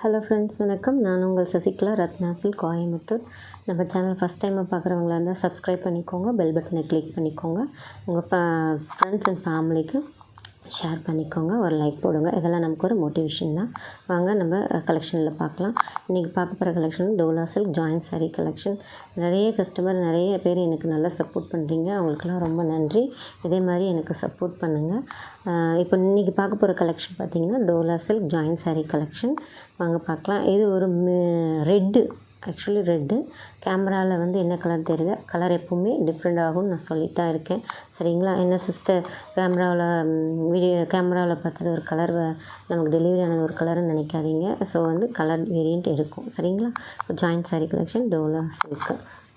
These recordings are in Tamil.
ஹலோ ஃப்ரெண்ட்ஸ், வணக்கம். நான் உங்கள் சசிகலா, ரத்னாசில், கோயம்புத்தூர். நம்ம சேனல் ஃபஸ்ட் டைமாக பார்க்குறவங்களா இருந்தால் சப்ஸ்கிரைப் பண்ணிக்கோங்க, பெல் பட்டனை கிளிக் பண்ணிக்கோங்க, உங்கள் ஃப்ரெண்ட்ஸ் அண்ட் ஃபேமிலிக்கு ஷேர் பண்ணிக்கோங்க, ஒரு லைக் போடுங்க. இதெல்லாம் நமக்கு ஒரு மோட்டிவேஷன் தான். வாங்க நம்ம கலெக்ஷனில் பார்க்கலாம். இன்றைக்கி பார்க்க போகிற collection dola silk joint sari collection. நிறைய பேர் எனக்கு நல்லா சப்போர்ட் பண்ணுறீங்க, அவங்களுக்கெல்லாம் ரொம்ப நன்றி. இதே மாதிரி எனக்கு சப்போர்ட் பண்ணுங்கள். இப்போ இன்றைக்கி பார்க்க போகிற கலெக்ஷன் பார்த்திங்கன்னா dola silk joint sari collection. வாங்க பார்க்கலாம். இது ஒரு ரெட்டு, ஆக்சுவலி ரெட்டு. கேமராவில் வந்து என்ன கலர் தெரியல, கலர் எப்போவுமே டிஃப்ரெண்ட் ஆகும்னு நான் சொல்லிட்டு தான் இருக்கேன். சரிங்களா? என்ன சிஸ்டர், கேமராவில் பார்த்தது ஒரு கலர், நமக்கு டெலிவரி ஆனது ஒரு கலர்னு நினைக்காதீங்க. ஸோ வந்து கலர் வேரியண்ட் இருக்கும். சரிங்களா? Joint sari collection dola silk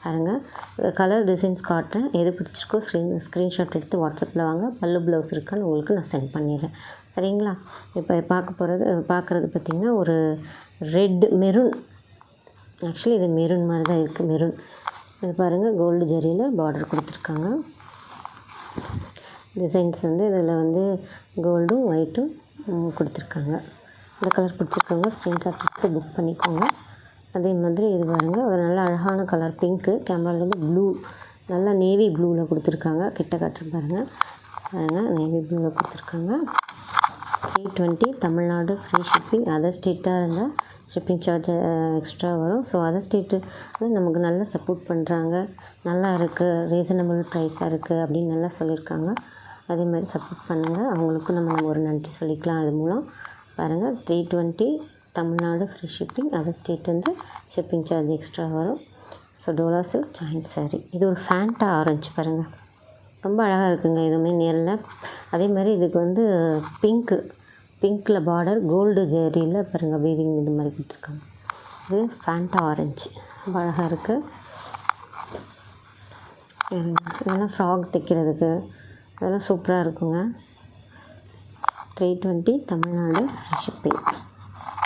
பாருங்கள். கலர் டிசைன்ஸ் காட்டுறேன். எது பிடிச்சிருக்கோ ஸ்க்ரீன்ஷாட் எடுத்து வாட்ஸ்அப்பில் வாங்க. பல்லு ப்ளவுஸ் இருக்கான்னு உங்களுக்கு நான் சென்ட் பண்ணிடுறேன். சரிங்களா? இப்போ பார்க்குறது பார்த்திங்கன்னா ஒரு ரெட் மெரூன். ஆக்சுவலி இது மெரூன் மாதிரி தான் இருக்குது. மெரூன் இது பாருங்கள், கோல்டு ஜரியில் பார்டர் கொடுத்துருக்காங்க. டிசைன்ஸ் வந்து இதில் வந்து கோல்டும் ஒயிட்டும் கொடுத்துருக்காங்க. இந்த கலர் பிடிச்சிருக்கவங்க ஸ்க்ரீன்ஷாட் எடுத்து புக் பண்ணிக்கோங்க. அதே மாதிரி இது பாருங்கள், ஒரு நல்ல அழகான கலர் பிங்க்கு. கேமராலேருந்து ப்ளூ, நல்லா நேவி ப்ளூவில் கொடுத்துருக்காங்க. கிட்ட காட்டுற பாருங்கள், நேவி ப்ளூவில் கொடுத்துருக்காங்க. 320 தமிழ்நாடு, ஃப்ரீ ஷிப்பிங். அதர் ஸ்டேட்டாக இருந்தால் ஷிப்பிங் சார்ஜ் எக்ஸ்ட்ரா வரும். ஸோ அதர் ஸ்டேட்டு வந்து நமக்கு நல்லா சப்போர்ட் பண்ணுறாங்க. நல்லா இருக்குது, ரீசனபிள் ப்ரைஸாக இருக்குது அப்படின்னு நல்லா சொல்லியிருக்காங்க. அதே மாதிரி சப்போர்ட் பண்ணுங்கள். அவங்களுக்கும் நம்ம ஒரு நன்றி சொல்லிக்கலாம். அது மூலம் பாருங்கள், 320 Tamil Nadu, free shipping. Other state வந்து ஷிப்பிங் சார்ஜ் எக்ஸ்ட்ரா வரும். So Dola silk joint sari. இது ஒரு ஃபேண்டா ஆரஞ்சு பாருங்கள், ரொம்ப அழகாக இருக்குங்க. இதுவுமே நேரில். அதே மாதிரி இதுக்கு வந்து பிங்க்கில் பார்டர், கோல்டு ஜெரியில் பாருங்கள் வீவிங் இது மாதிரி கொடுத்துருக்காங்க. இது ஃபேண்டா ஆரஞ்சு, ரொம்ப அழகாக இருக்குது. இதெல்லாம் ஃப்ராக் தைக்கிறதுக்கு அதெல்லாம் சூப்பராக இருக்குங்க. 320 தமிழ்நாடு, ஷிப்பிங்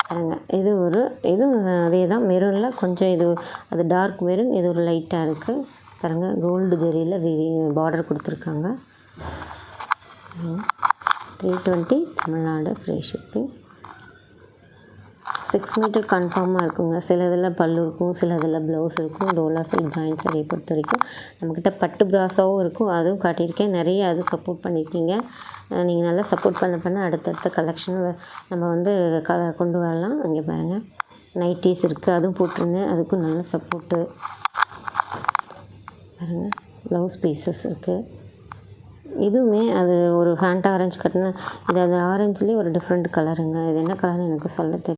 பாருங்கள். இதுவும் அதே தான், மெரூனில் கொஞ்சம் அது டார்க் மெரூன், இது ஒரு லைட்டாக இருக்குது பாருங்கள். கோல்டு ஜெரியில் வீவிங் பார்டர் கொடுத்துருக்காங்க. 320 தமிழ்நாடு, ஃப்ரீ ஷிப்பிங். 6 மீட்டர் கன்ஃபார்மாக இருக்குங்க. சில இதில் பல்லு இருக்கும், சில இதில் ப்ளவுஸ் இருக்கும். டோலா சில்க் ஜாயின்ட் சாரியை பொறுத்த வரைக்கும் நம்மக்கிட்ட பட்டு ப்ராஸாகவும் இருக்கும், அதுவும் காட்டியிருக்கேன். நிறைய அது சப்போர்ட் பண்ணியிருக்கீங்க. நீங்கள் நல்லா சப்போர்ட் பண்ண அடுத்தடுத்த கலெக்ஷன் நம்ம வந்து கொண்டு வரலாம். இங்கே பாருங்கள், நைட்டீஸ் இருக்குது, அதுவும் போட்டிருந்தேன். அதுக்கும் நல்ல சப்போர்ட்டு பாருங்கள். ப்ளவுஸ் பீசஸ் இருக்குது. இதுவுமே அது ஒரு ஃபேண்டா ஆரஞ்சு கட்டினா, இது ஆரஞ்சுலேயே ஒரு டிஃப்ரெண்ட் கலருங்க. இது என்ன கலர்னு எனக்கு சொல்ல தெரியும்.